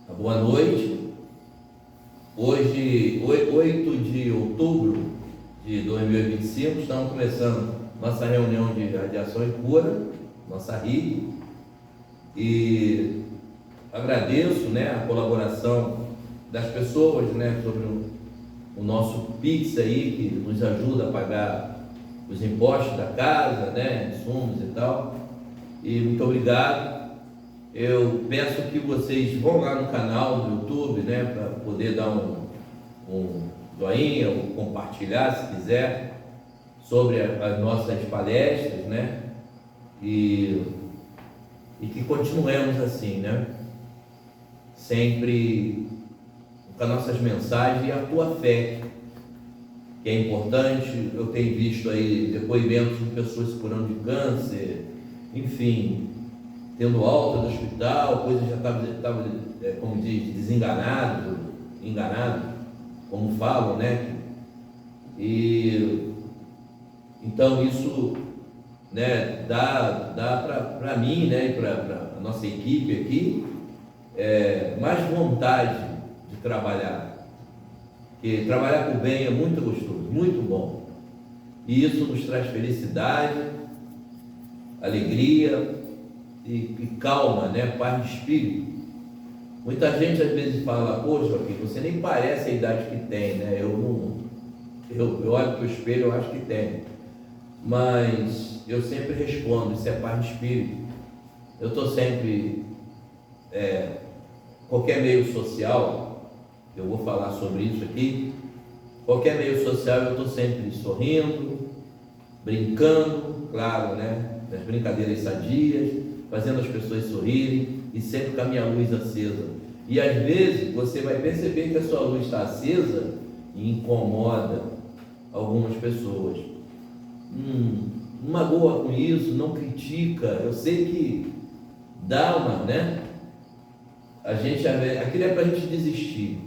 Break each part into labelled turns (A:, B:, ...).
A: Boa noite. Hoje, 8 de outubro de 2025, estamos começando nossa reunião de radiação e cura, nossa RIC, e agradeço, a colaboração das pessoas, sobre o nosso Pix aí, que nos ajuda a pagar os impostos da casa, insumos e tal, e muito obrigado. Eu peço que vocês vão lá no canal do YouTube, para poder dar um joinha ou compartilhar, se quiser, sobre as nossas palestras, e que continuemos assim, sempre com as nossas mensagens e a tua fé, que é importante. Eu tenho visto aí depoimentos de pessoas se curando de câncer, enfim, tendo alta do hospital, coisa já estava, como diz, desenganado, enganado, como falam, E então isso, dá para mim, e para a nossa equipe aqui, mais vontade de trabalhar, porque trabalhar com o bem é muito gostoso, muito bom, e isso nos traz felicidade, alegria e calma, paz de espírito. Muita gente às vezes fala: poxa, Joaquim, você nem parece a idade que tem, eu olho para o espelho, eu acho que tem, mas eu sempre respondo: isso é paz de espírito. Eu estou sempre, qualquer meio social, eu vou falar sobre isso aqui, qualquer meio social eu estou sempre sorrindo, brincando, claro, nas brincadeiras sadias, fazendo as pessoas sorrirem e sempre com a minha luz acesa. E às vezes você vai perceber que a sua luz está acesa e incomoda algumas pessoas. Não magoa com isso, não critica. Eu sei que dá uma, aquilo é para a gente desistir,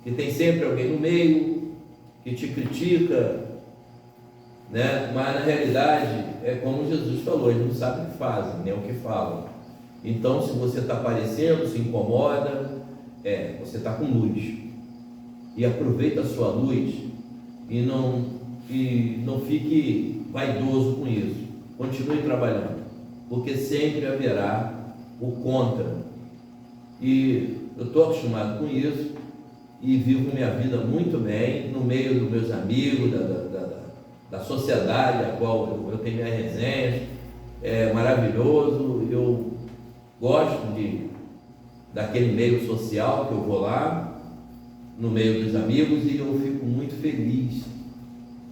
A: que tem sempre alguém no meio que te critica, mas na realidade é como Jesus falou: eles não sabem o que fazem, nem o que falam. Então, se você está aparecendo, se incomoda, você está com luz, e aproveita a sua luz e não fique vaidoso com isso. Continue trabalhando, porque sempre haverá o contra, e eu estou acostumado com isso e vivo minha vida muito bem no meio dos meus amigos, da sociedade a qual eu tenho minhas resenhas. É maravilhoso, eu gosto daquele meio social que eu vou lá, no meio dos amigos, e eu fico muito feliz,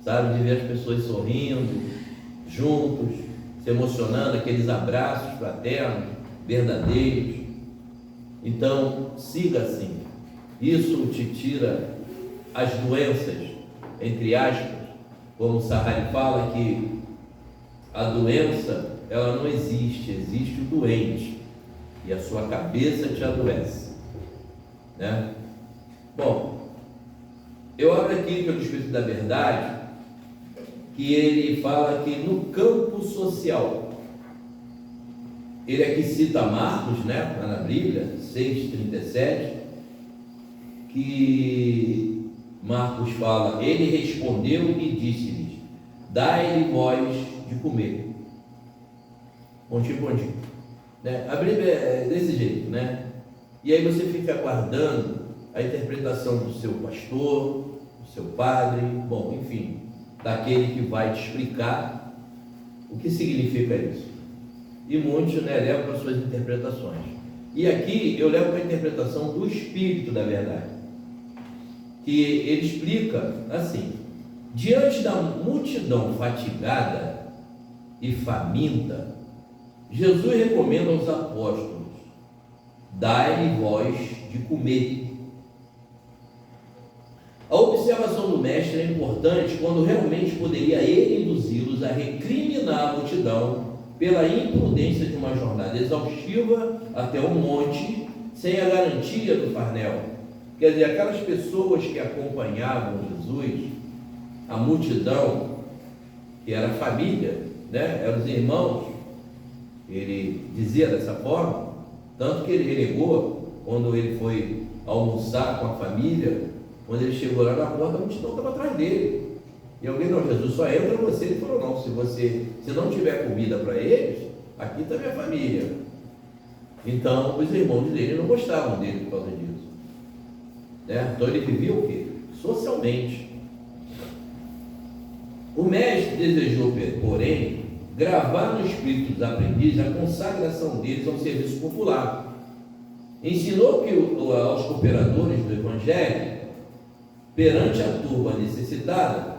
A: de ver as pessoas sorrindo, juntos, se emocionando, aqueles abraços fraternos, verdadeiros. Então, siga assim, isso te tira as doenças, entre aspas, como o Sarrari fala, que a doença, ela não existe, existe o doente, e a sua cabeça te adoece, Bom, eu abro aqui pelo Espírito da Verdade, que ele fala que no campo social, ele aqui cita Marcos, lá na Bíblia, 6,37, que Marcos fala: ele respondeu e disse-lhes: dai-lhe vós de comer. Pontinho. A Bíblia é desse jeito, E aí você fica aguardando a interpretação do seu pastor, do seu padre, enfim, daquele que vai te explicar o que significa isso. E muitos, levam para suas interpretações. E aqui eu levo para a interpretação do Espírito da Verdade, que ele explica assim: diante da multidão fatigada e faminta, Jesus recomenda aos apóstolos: dai-lhe vós de comer. A observação do mestre é importante quando realmente poderia ele induzi-los a recriminar a multidão pela imprudência de uma jornada exaustiva até o monte, sem a garantia do farnel. Quer dizer, aquelas pessoas que acompanhavam Jesus, a multidão, que era a família, eram os irmãos, ele dizia dessa forma, tanto que ele relegou quando ele foi almoçar com a família, quando ele chegou lá na porta, a multidão estava atrás dele. E alguém, não, Jesus, só entra você. Ele falou, não, se não tiver comida para eles, aqui está minha família. Então, os irmãos dele não gostavam dele por causa disso. Né? Então, ele vivia o quê? Socialmente. O mestre desejou, porém, gravar no espírito dos aprendizes a consagração deles ao serviço popular. Ensinou que aos cooperadores do Evangelho, perante a turma necessitada,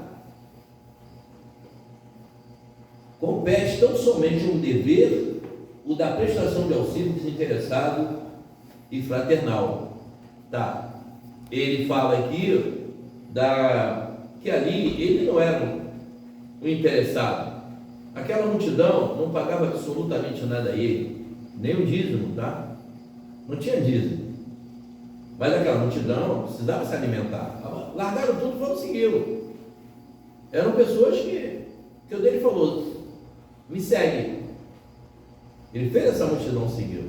A: compete tão somente um dever, o da prestação de auxílio desinteressado e fraternal. Tá. Ele fala aqui que ali ele não era o interessado. Aquela multidão não pagava absolutamente nada a ele, nem o dízimo, tá? Não tinha dízimo. Mas aquela multidão precisava se alimentar. Largaram tudo e foram segui-lo. Eram pessoas que o dele falou, me segue. Ele fez essa multidão seguir,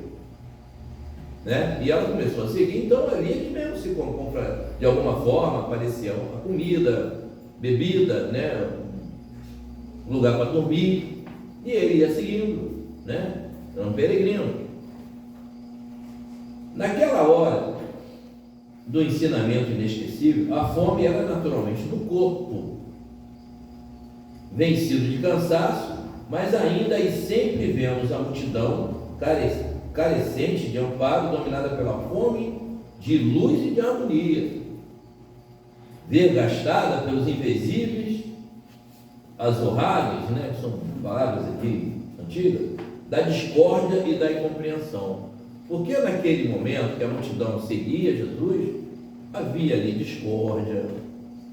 A: né? E ela começou a seguir. Então ali ele mesmo se compra, de alguma forma aparecia uma comida, bebida, né? Um lugar para dormir, e ele ia seguindo, né? Era um peregrino. Naquela hora do ensinamento inesquecível, a fome era naturalmente do corpo, vencido de cansaço, mas ainda e sempre vemos a multidão carecente de amparo, dominada pela fome de luz e de harmonia, vergastada pelos invisíveis, azorrados, né, que são palavras aqui antigas, da discórdia e da incompreensão. Porque naquele momento que a multidão seguia Jesus, havia ali discórdia,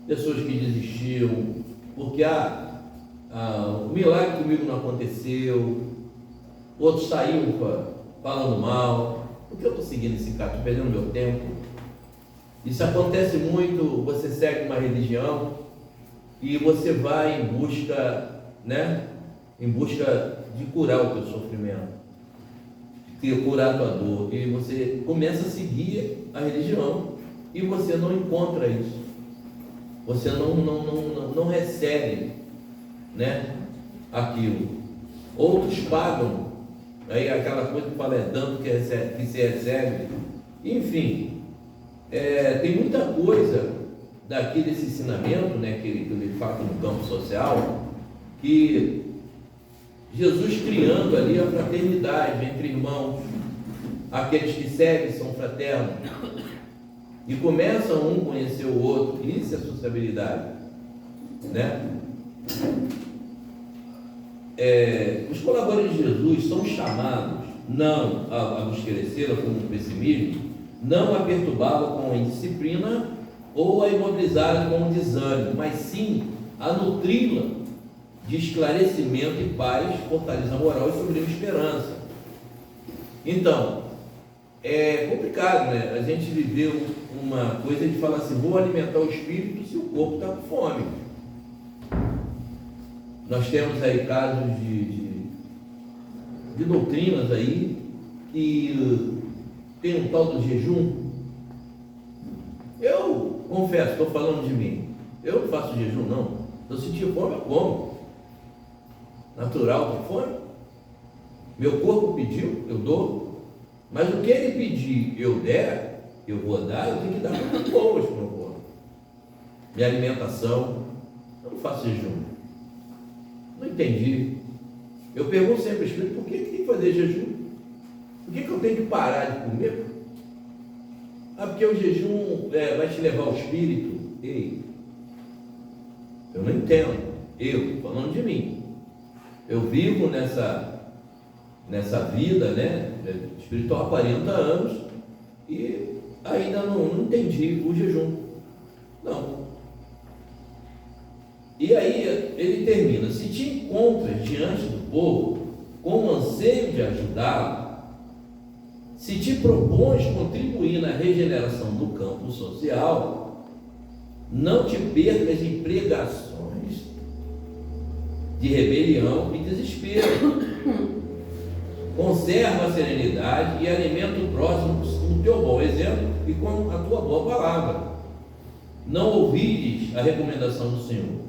A: pessoas que desistiam, porque o milagre comigo não aconteceu, outros saíam falando mal, por que eu estou seguindo esse cara, estou perdendo meu tempo? Isso acontece muito, você segue uma religião e você vai em busca, né, em busca de curar o teu sofrimento, de curar a tua dor, e você começa a seguir a religião e você não encontra isso, você não recebe, né, aquilo. Outros pagam, aí aquela coisa que fala é dando que se recebe, enfim, tem muita coisa daqui desse ensinamento, né, que ele fala no campo social, que Jesus criando ali a fraternidade entre irmãos, aqueles que seguem são fraternos, e começam um conhecer o outro, isso é sociabilidade, né? Os colaboradores de Jesus são chamados não a buscar com o pessimismo, não a perturbá-lo com a indisciplina ou a imobilizá-lo com o desânimo, mas sim a nutri-la de esclarecimento e paz, fortaleza moral e sublime esperança. Então, é complicado, né? A gente viveu uma coisa de falar assim, vou alimentar o espírito se o corpo está com fome. Nós temos aí casos de doutrinas aí que tem um tal do jejum. Eu confesso, estou falando de mim, eu não faço jejum não. Se eu sentir fome, eu como. Natural de fome. Meu corpo pediu, eu dou. Mas o que ele pedir, eu der, eu vou dar, eu tenho que dar coisas boas para o meu corpo. Minha alimentação, eu não faço jejum. Não entendi. Eu pergunto sempre ao Espírito, por que tem que fazer jejum? Por que eu tenho que parar de comer? Porque o jejum vai te levar ao Espírito. Ei, eu não entendo. Eu, falando de mim. Eu vivo nessa vida, né, espiritual há 40 anos e ainda não entendi o jejum. Não. E aí ele termina, se te encontras diante do povo com o anseio de ajudá-lo, se te propões contribuir na regeneração do campo social, não te percas em pregações de rebelião e desespero. Conserva a serenidade e alimenta o próximo com o teu bom e com a tua boa palavra. Não ouvires a recomendação do Senhor,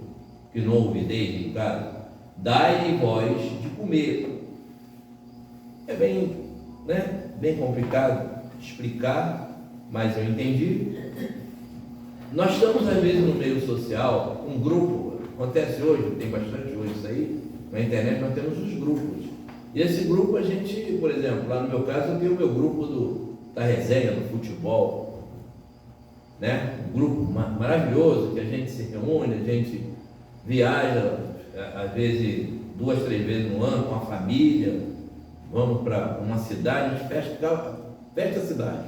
A: que não ouvideis, Ricardo, dai-lhe voz de comer. É bem, bem complicado explicar, mas eu entendi. Nós estamos às vezes no meio social, um grupo, acontece hoje, tem bastante hoje isso aí, na internet nós temos os grupos. E esse grupo a gente, por exemplo, lá no meu caso eu tenho o meu grupo da resenha, do futebol, um grupo maravilhoso, que a gente se reúne, a gente viaja, às vezes 2, 3 vezes no ano com a família, vamos para uma cidade, a gente fecha a cidade.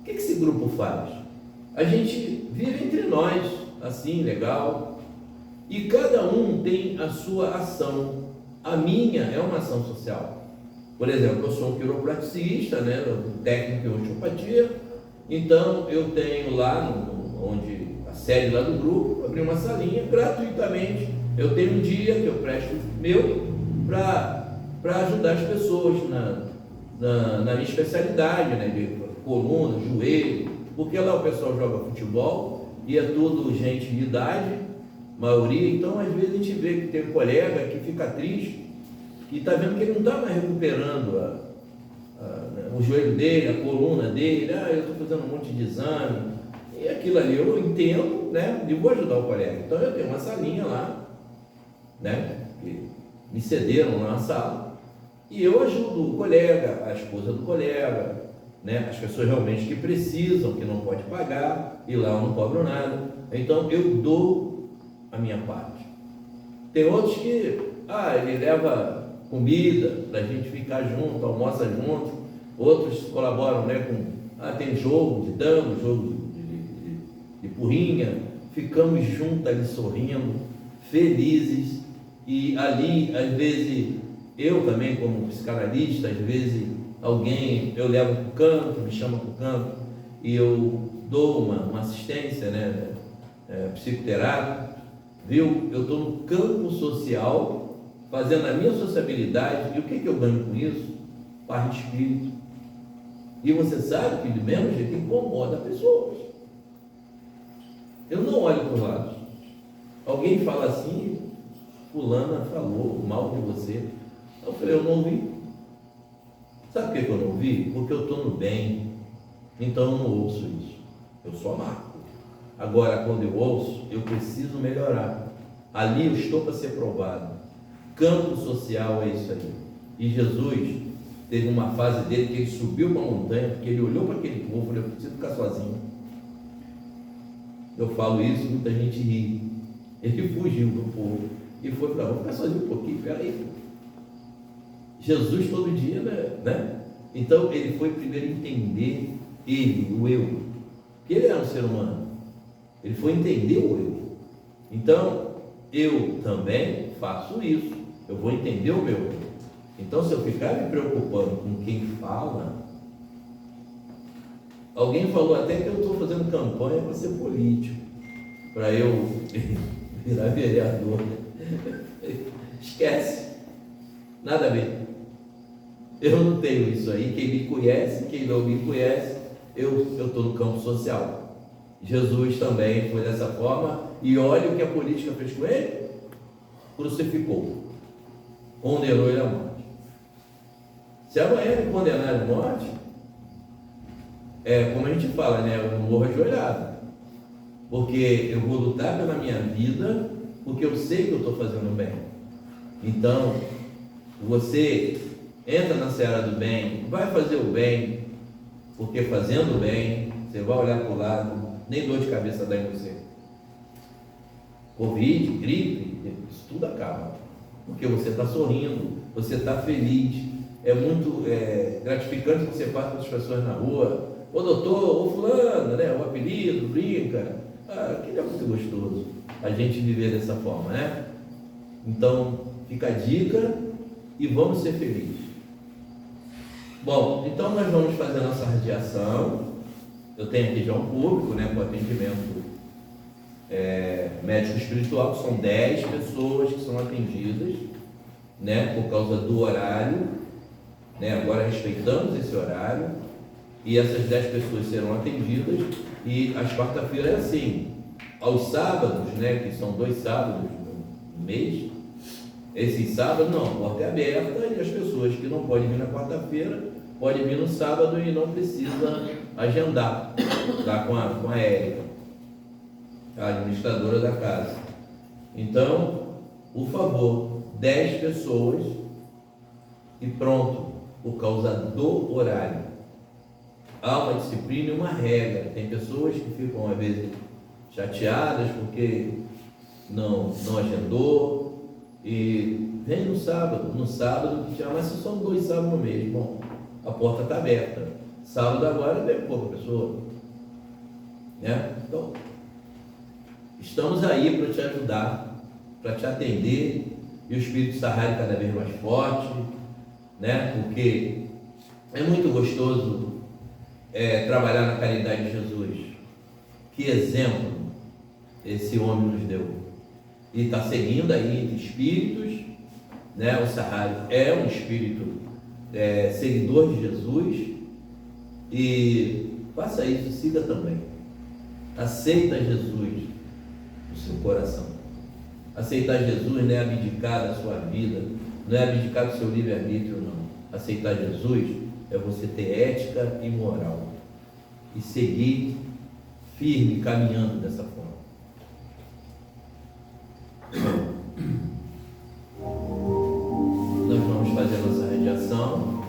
A: O que esse grupo faz? A gente vive entre nós, assim, legal, e cada um tem a sua ação. A minha é uma ação social. Por exemplo, eu sou um quiropraticista, técnico em osteopatia, então eu tenho lá, onde a sede lá do grupo, abri uma salinha gratuitamente. Eu tenho um dia que eu presto meu para ajudar as pessoas na minha especialidade, de coluna, joelho, porque lá o pessoal joga futebol e é tudo gente de idade, maioria. Então às vezes a gente vê que tem um colega que fica triste e está vendo que ele não está mais recuperando o joelho dele, a coluna dele. Eu estou fazendo um monte de exame e aquilo ali eu entendo, e vou ajudar o colega. Então eu tenho uma salinha lá, que me cederam lá na sala, e eu ajudo o colega, a esposa do colega, as pessoas realmente que precisam, que não pode pagar, e lá eu não cobro nada. Então eu dou a minha parte. Tem outros que ele leva comida para a gente ficar junto, almoça junto. Outros colaboram tem jogo de dama, jogo de porrinha, ficamos juntos ali sorrindo, felizes. E ali, às vezes, eu também como psicanalista, às vezes eu levo para o canto, me chama para o canto e eu dou uma assistência, psicoterápica, viu? Eu estou no campo social, fazendo a minha sociabilidade, e o que eu ganho com isso? Paz de espírito. E você sabe que do mesmo jeito incomoda pessoas. Eu não olho para o lado. Alguém fala assim, fulana falou mal de você. Eu falei, eu não ouvi. Sabe por que eu não ouvi? Porque eu estou no bem, então eu não ouço isso. Eu só marco. Agora, quando eu ouço, eu preciso melhorar. Ali eu estou para ser provado. Campo social é isso aí. E Jesus teve uma fase dele que ele subiu uma montanha, porque ele olhou para aquele povo e falou, eu preciso ficar sozinho. Eu falo isso, muita gente ri. Ele fugiu do povo e foi para lá, vou ficar sozinho um pouquinho, peraí. Jesus todo dia, Então ele foi primeiro entender o eu, que ele era um ser humano. Ele foi entender o eu. Então eu também faço isso. Eu vou entender o meu eu. Então se eu ficar me preocupando com quem fala, alguém falou até que eu estou fazendo campanha para ser político, para eu virar vereador. Esquece, nada a ver. Eu não tenho isso aí. Quem me conhece, quem não me conhece, eu estou no campo social. Jesus também foi dessa forma, e olha o que a política fez com ele: crucificou, condenou ele à morte. Se amanhã me condenarem à morte, como a gente fala, eu morro ajoelhado, porque eu vou lutar pela minha vida, porque eu sei que eu estou fazendo bem. Então você entra na seara do bem, vai fazer o bem, porque fazendo o bem, você vai olhar para o lado, nem dor de cabeça dá em você. Covid, gripe, isso tudo acaba, porque você está sorrindo, você está feliz. É muito gratificante que você passa com as pessoas na rua, ô doutor, ô fulano, o apelido, brinca, aquilo é muito gostoso, a gente viver dessa forma, Então, fica a dica e vamos ser felizes. Bom, então nós vamos fazer a nossa radiação. Eu tenho aqui já um público, com atendimento médico espiritual, que são 10 pessoas que são atendidas, por causa do horário, agora respeitamos esse horário, e essas 10 pessoas serão atendidas. E às quarta-feiras é assim. Aos sábados, né, que são 2 sábados no mês, esses sábados não, a porta é aberta e as pessoas que não podem vir na quarta-feira podem vir no sábado e não precisa agendar, tá? Com a Érica, a administradora da casa. Então, por favor, 10 pessoas e pronto, por causa do horário. Há uma disciplina e uma regra. Tem pessoas que ficam às vezes chateadas porque não agendou e vem no sábado, mas se são 2 sábados no mês, bom, a porta está aberta. Sábado agora vem pouca pessoa, né? Então, estamos aí para te ajudar, para te atender, e o Espírito Sarrari cada vez mais forte, né? Porque é muito gostoso trabalhar na caridade de Jesus. Que exemplo esse homem nos deu. E está seguindo aí entre espíritos, né? O Sarrari é um espírito seguidor de Jesus, e faça isso, siga também. Aceita Jesus no seu coração. Aceitar Jesus não é abdicar da sua vida, não é abdicar do seu livre-arbítrio, não. Aceitar Jesus é você ter ética e moral e seguir firme, caminhando dessa forma. Nós vamos fazer a nossa radiação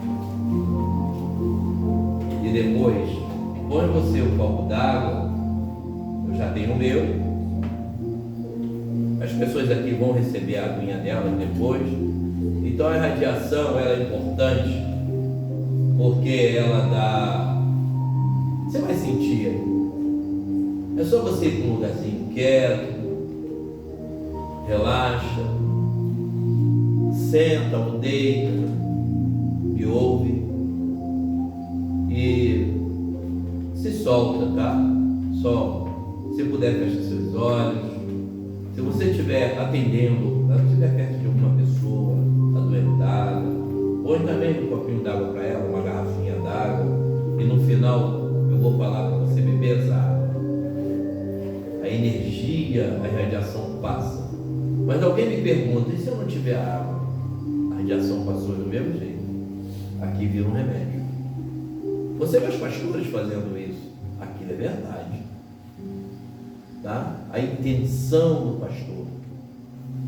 A: e depois põe você um copo d'água. Eu já tenho o meu. As pessoas aqui vão receber a aguinha dela depois. Então a radiação ela é importante porque ela dá. Você vai sentir aí. É só você ir para um lugarzinho quieto, relaxa, senta ou deita e ouve e se solta, tá? Solta. Se puder, fecha seus olhos. Se você estiver atendendo, se estiver perto de alguma pessoa adoentada, põe também um copinho d'água para ela, uma garrafinha d'água, e no final eu vou falar para você beber essa água. A energia, a radiação passa. Mas alguém me pergunta, e se eu não tiver água? A radiação passou do mesmo jeito. Aqui vira um remédio. Você vê os pastores fazendo isso? Aquilo é verdade. Tá? A intenção do pastor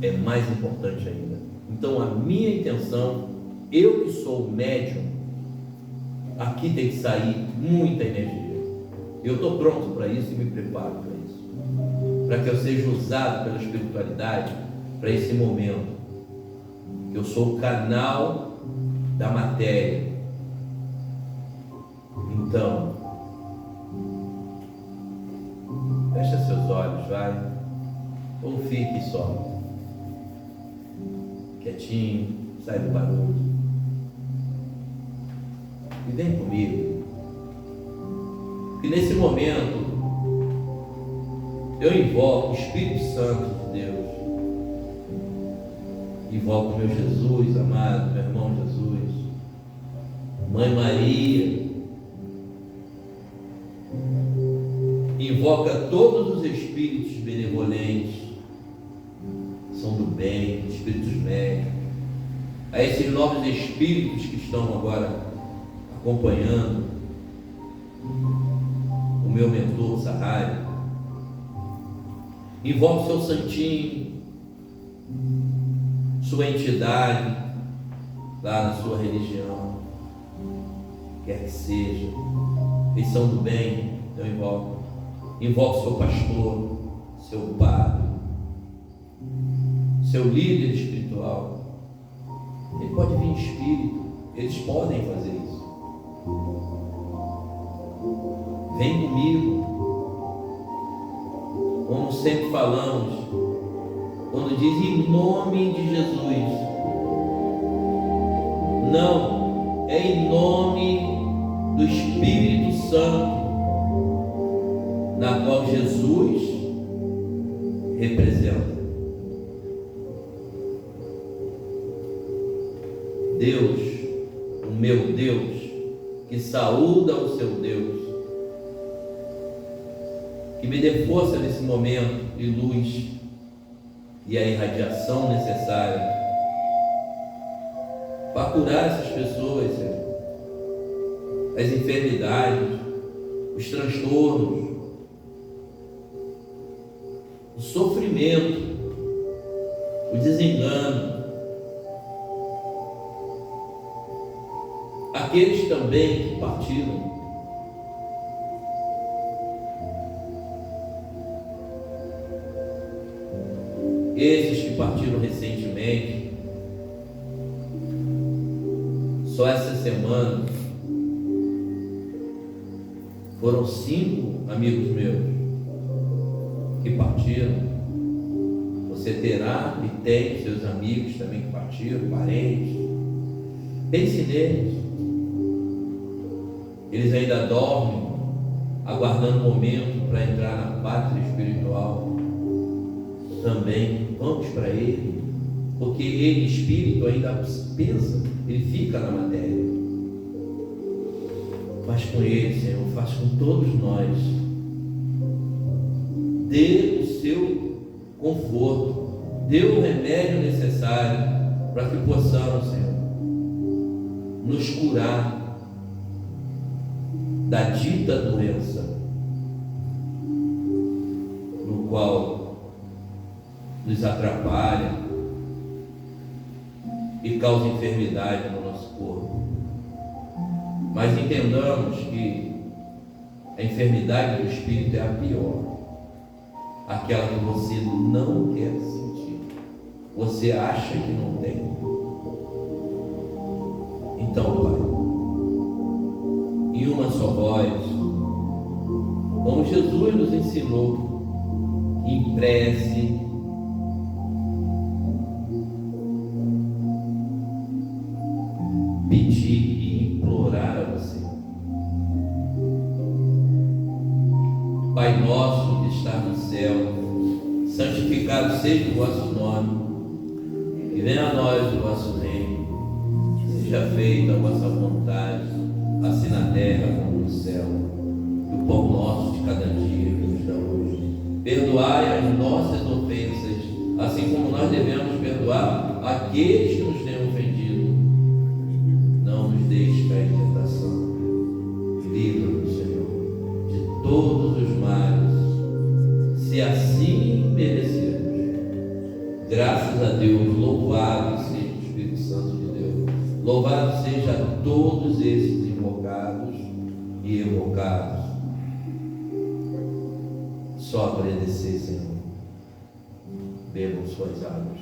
A: é mais importante ainda. Então a minha intenção, eu que sou médium, aqui tem que sair muita energia. Eu estou pronto para isso e me preparo para isso, para que eu seja usado pela espiritualidade para esse momento. Eu sou o canal da matéria. Então, fecha seus olhos, vai, ou fique só, quietinho, sai do barulho, e vem comigo, que nesse momento eu invoco o Espírito Santo de Deus, invoco meu Jesus amado, meu irmão Jesus, Mãe Maria, invoca todos os espíritos benevolentes, são do bem, espíritos médicos, a esses novos espíritos que estão agora acompanhando o meu mentor Sarrari. Invoca o seu santinho, sua entidade lá na sua religião, quer que seja, eles são do bem, então invoca o seu pastor, seu padre, seu líder espiritual. Ele pode vir em espírito, eles podem fazer isso. Vem comigo, como sempre falamos, quando diz em nome de Jesus, não, é em nome do Espírito Santo, na qual Jesus representa. Deus, o meu Deus, que saúda o seu Deus, que me dê força nesse momento e luz e a irradiação necessária para curar essas pessoas, Senhor, as enfermidades, os transtornos, o sofrimento, o desengano. Aqueles também que partiram. Esses que partiram recentemente, só essa semana, foram 5 amigos meus que partiram. Você terá e tem seus amigos também que partiram, parentes. Pense neles. Eles ainda dormem, aguardando o momento para entrar na pátria espiritual. Também vamos para ele, porque ele, espírito, ainda pensa, ele fica na matéria. Faz com ele, Senhor, faz com todos nós. Dê o seu conforto, dê o remédio necessário para que possamos, Senhor, nos curar da dita doença, no qual nos atrapalha e causa enfermidade no nosso corpo. Mas entendamos que a enfermidade do espírito é a pior, aquela que você não quer sentir, você acha que não tem. Então, Pai, em uma só voz, como Jesus nos ensinou, em prece, pedir e implorar a você. Pai nosso que está no céu, santificado seja o vosso nome, e venha a nós o vosso reino, seja feita a vossa vontade, assim na terra como no céu. E o pão nosso de cada dia que nos dá hoje. Perdoai as nossas ofensas, assim como nós devemos perdoar aqueles que nos têm ofendido. Não nos deixe cair em tentação. Livra-nos, Senhor, de todos os males, se assim merecermos. Graças a Deus, louvado seja o Espírito Santo de Deus. Louvado seja a todos esses invocados e evocados. Só agradecer, Senhor. Bebam suas águas.